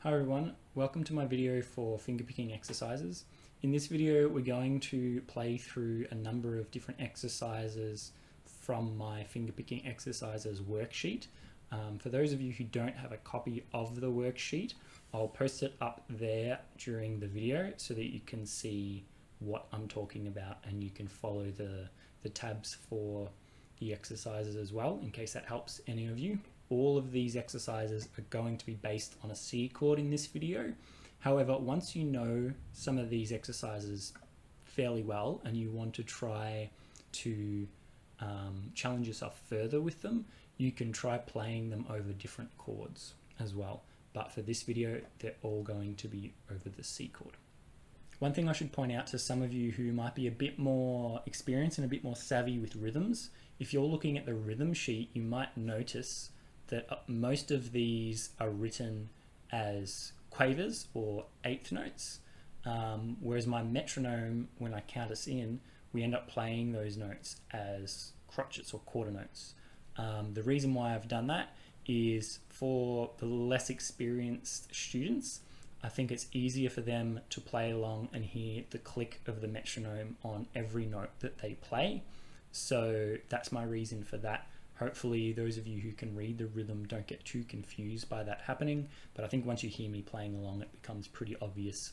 Hi everyone, welcome to my video for fingerpicking exercises. In this video we're going to play through a number of different exercises from my fingerpicking exercises worksheet. For those of you who don't have a copy of the worksheet, I'll post it up there during the video so that you can see what I'm talking about and you can follow the tabs for the exercises as well, in case that helps any of you. All of these exercises are going to be based on a C chord in this video. However, once you know some of these exercises fairly well and you want to try to challenge yourself further with them, you can try playing them over different chords as well. But for this video, they're all going to be over the C chord. One thing I should point out to some of you who might be a bit more experienced and a bit more savvy with rhythms, if you're looking at the rhythm sheet, you might notice that most of these are written as quavers or eighth notes, whereas my metronome, when I count us in, we end up playing those notes as crotchets or quarter notes. The reason why I've done that is for the less experienced students, I think it's easier for them to play along and hear the click of the metronome on every note that they play. So that's my reason for that. Hopefully those of you who can read the rhythm don't get too confused by that happening, but I think once you hear me playing along, it becomes pretty obvious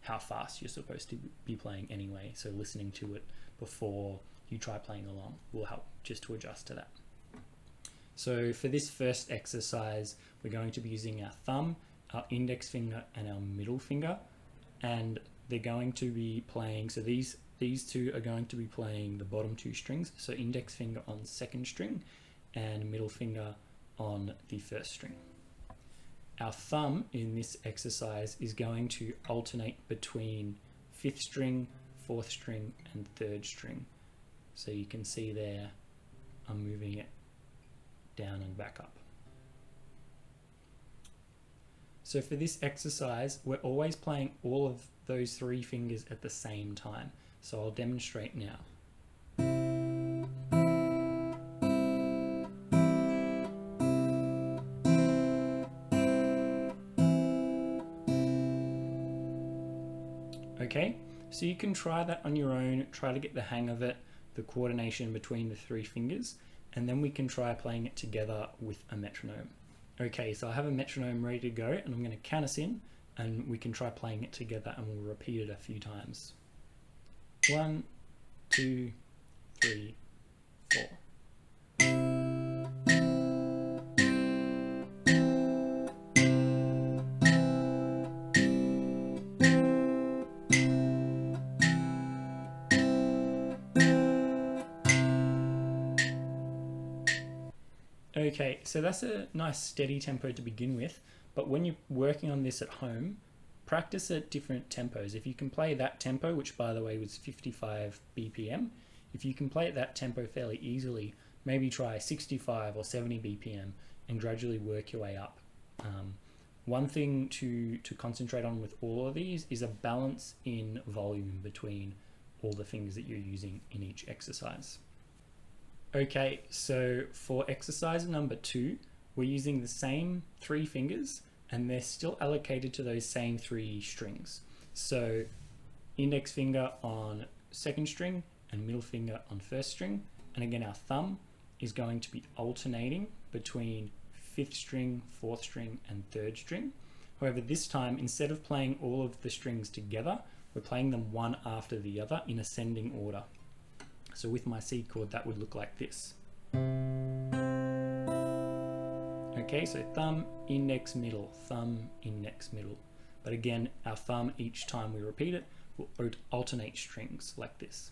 how fast you're supposed to be playing anyway. So listening to it before you try playing along will help just to adjust to that. So for this first exercise, we're going to be using our thumb, our index finger, and our middle finger, and they're going to be playing, so these two are going to be playing the bottom two strings, so index finger on second string and middle finger on the first string. Our thumb in this exercise is going to alternate between fifth string, fourth string, and third string. So you can see there, I'm moving it down and back up. So for this exercise, we're always playing all of those three fingers at the same time. So I'll demonstrate now. Okay, so you can try that on your own, try to get the hang of it, the coordination between the three fingers, and then we can try playing it together with a metronome. Okay, so I have a metronome ready to go, and I'm going to count us in, and we can try playing it together, and we'll repeat it a few times. 1, 2, 3, 4. Okay, so that's a nice steady tempo to begin with, but when you're working on this at home, practice at different tempos. If you can play that tempo, which by the way was 55 BPM, if you can play at that tempo fairly easily, maybe try 65 or 70 BPM and gradually work your way up. One thing to concentrate on with all of these is a balance in volume between all the fingers that you're using in each exercise. Okay, so for exercise number 2, we're using the same three fingers and they're still allocated to those same three strings. So index finger on second string and middle finger on first string. And again, our thumb is going to be alternating between fifth string, fourth string, and third string. However, this time, instead of playing all of the strings together, we're playing them one after the other in ascending order. So with my C chord, that would look like this. Okay, so thumb, index, middle, thumb, index, middle. But again, our thumb, each time we repeat it, will alternate strings like this.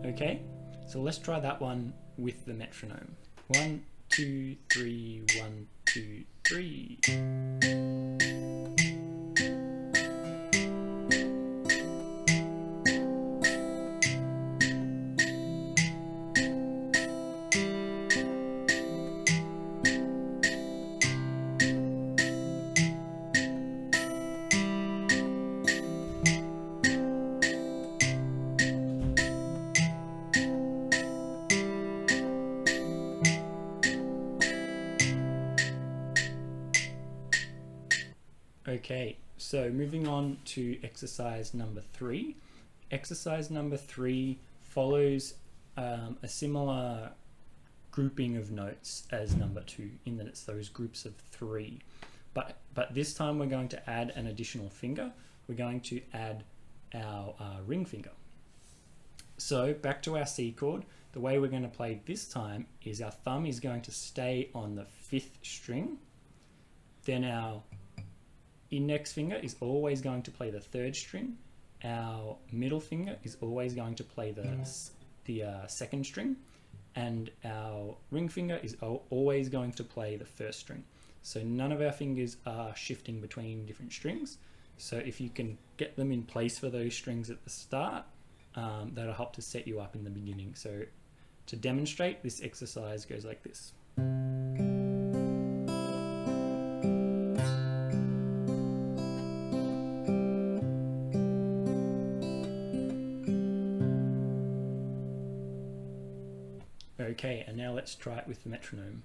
Okay, so let's try that one with the metronome. 1, 2, 3, 1, 2, 3. Okay, so moving on to exercise number 3. Exercise number 3 follows a similar grouping of notes as number 2, in that it's those groups of 3. But this time we're going to add an additional finger. We're going to add our ring finger. So back to our C chord, the way we're going to play this time is our thumb is going to stay on the 5th string. Then our index finger is always going to play the 3rd string. Our middle finger is always going to play the 2nd string. And our ring finger is always going to play the 1st string. So none of our fingers are shifting between different strings. So if you can get them in place for those strings at the start, that'll help to set you up in the beginning. So to demonstrate, this exercise goes like this. Okay, and now let's try it with the metronome.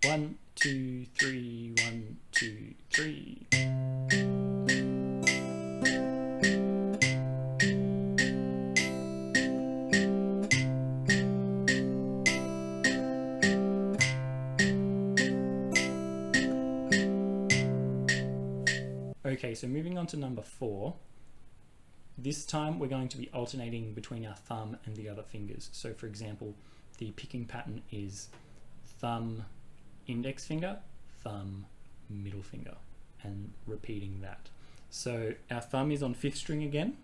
1, 2, 3, 1, 2, 3. Okay, so moving on to number 4. This time we're going to be alternating between our thumb and the other fingers. So for example, the picking pattern is thumb, index finger, thumb, middle finger, and repeating that. So our thumb is on 5th string again,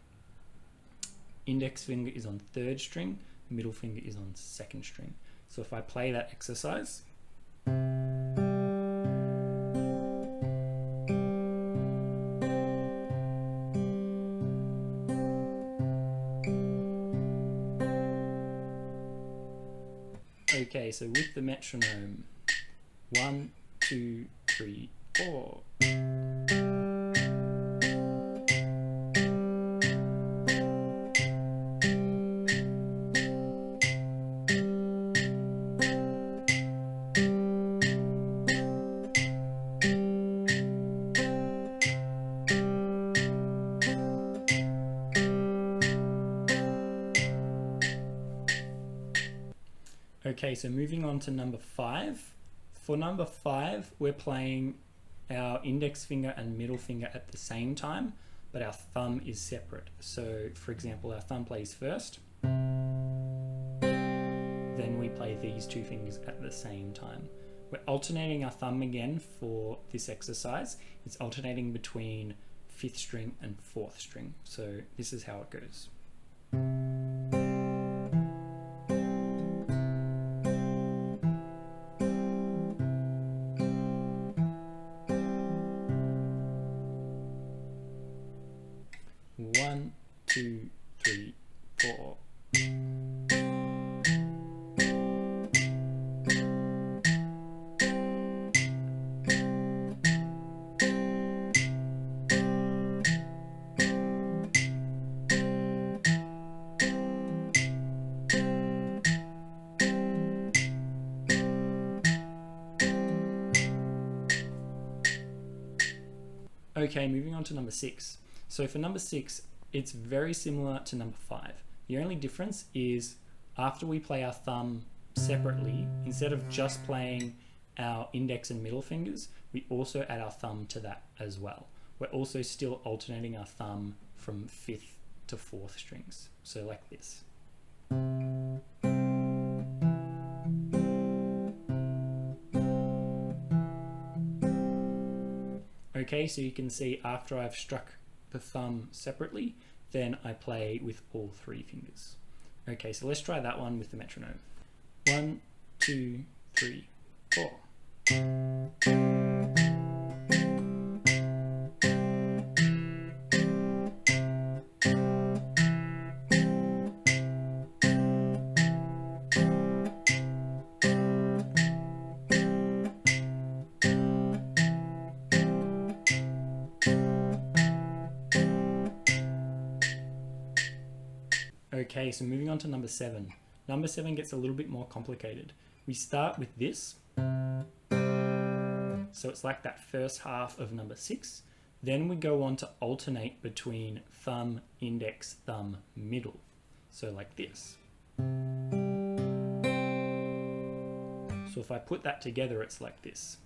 index finger is on 3rd string, middle finger is on 2nd string. So if I play that exercise, okay, so with the metronome, 1, 2, 3, 4. Okay, so moving on to number 5. For number 5, we're playing our index finger and middle finger at the same time, but our thumb is separate. So for example, our thumb plays first, then we play these 2 fingers at the same time. We're alternating our thumb again for this exercise. It's alternating between 5th string and 4th string. So this is how it goes. One, 2, 3, 4. Okay, moving on to number 6. So for number 6, it's very similar to number 5. The only difference is after we play our thumb separately, instead of just playing our index and middle fingers, we also add our thumb to that as well. We're also still alternating our thumb from 5th to 4th strings. So like this. Okay, so you can see after I've struck the thumb separately, then I play with all 3 fingers. Okay, so let's try that one with the metronome. 1, 2, 3, 4. Okay, so moving on to number 7. Number 7 gets a little bit more complicated. We start with this, So it's like that first half of number 6. Then we go on to alternate between thumb, index, thumb, middle. So like this. So if I put that together, it's like this.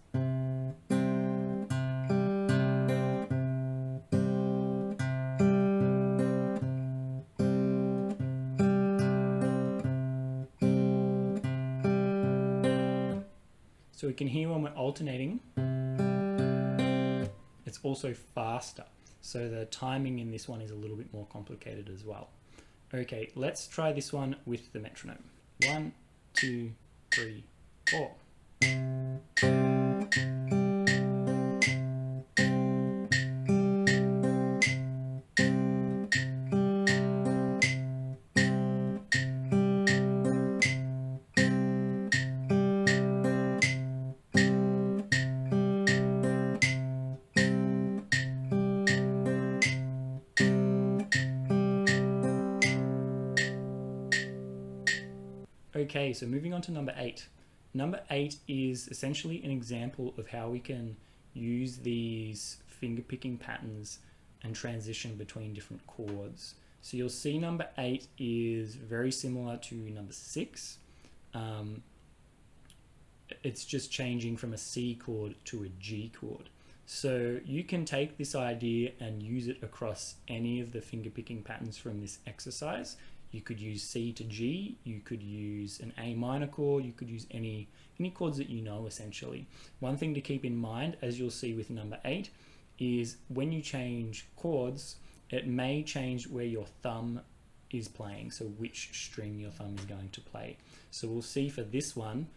So we can hear when we're alternating, it's also faster. So the timing in this one is a little bit more complicated as well. Okay, let's try this one with the metronome. 1, 2, 3, 4. Okay, so moving on to number 8. Number 8 is essentially an example of how we can use these finger picking patterns and transition between different chords. So you'll see number 8 is very similar to number 6. It's just changing from a C chord to a G chord. So you can take this idea and use it across any of the finger picking patterns from this exercise. You could use C to G, you could use an A minor chord, you could use any chords that you know essentially. One thing to keep in mind, as you'll see with number 8, is when you change chords, it may change where your thumb is playing, so which string your thumb is going to play. So we'll see for this one,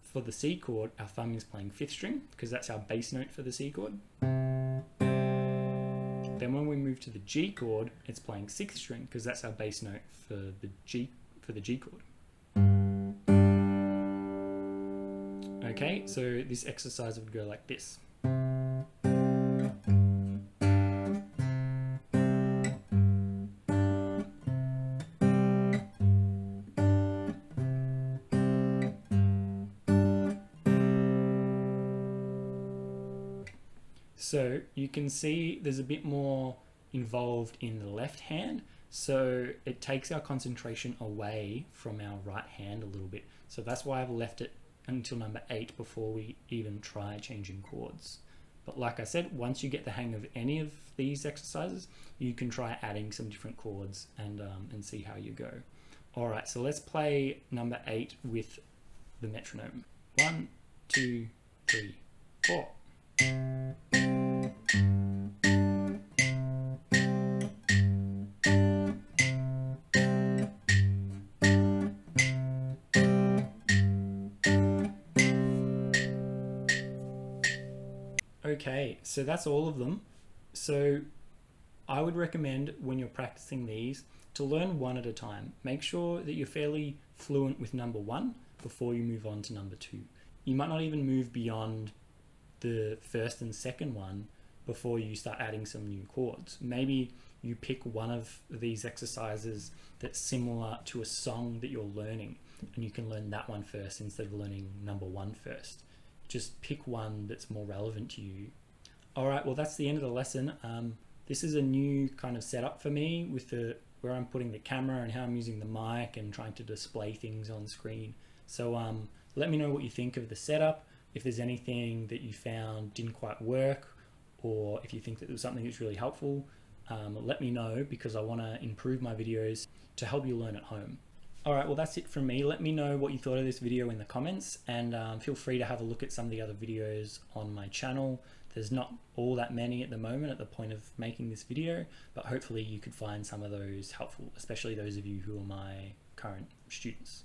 for the C chord, our thumb is playing 5th string, because that's our bass note for the C chord. Then when we move to the G chord, it's playing 6th string because that's our bass note for the G chord. Okay, so this exercise would go like this. So you can see there's a bit more involved in the left hand, so it takes our concentration away from our right hand a little bit. So that's why I've left it until number 8 before we even try changing chords. But like I said, once you get the hang of any of these exercises, you can try adding some different chords and see how you go. All right, so let's play number 8 with the metronome. 1, 2, 3, 4. Okay, so that's all of them. So I would recommend when you're practicing these to learn one at a time. Make sure that you're fairly fluent with number 1 before you move on to number 2. You might not even move beyond the first and second one before you start adding some new chords. Maybe you pick one of these exercises that's similar to a song that you're learning, and you can learn that one first instead of learning number 1 first. Just pick one that's more relevant to you. All right, well, that's the end of the lesson. This is a new kind of setup for me with where I'm putting the camera and how I'm using the mic and trying to display things on screen. So let me know what you think of the setup. If there's anything that you found didn't quite work, or if you think that there was something that's really helpful, let me know, because I want to improve my videos to help you learn at home. All right, well, that's it from me. Let me know what you thought of this video in the comments, and feel free to have a look at some of the other videos on my channel. There's not all that many at the moment at the point of making this video, but hopefully you could find some of those helpful, especially those of you who are my current students.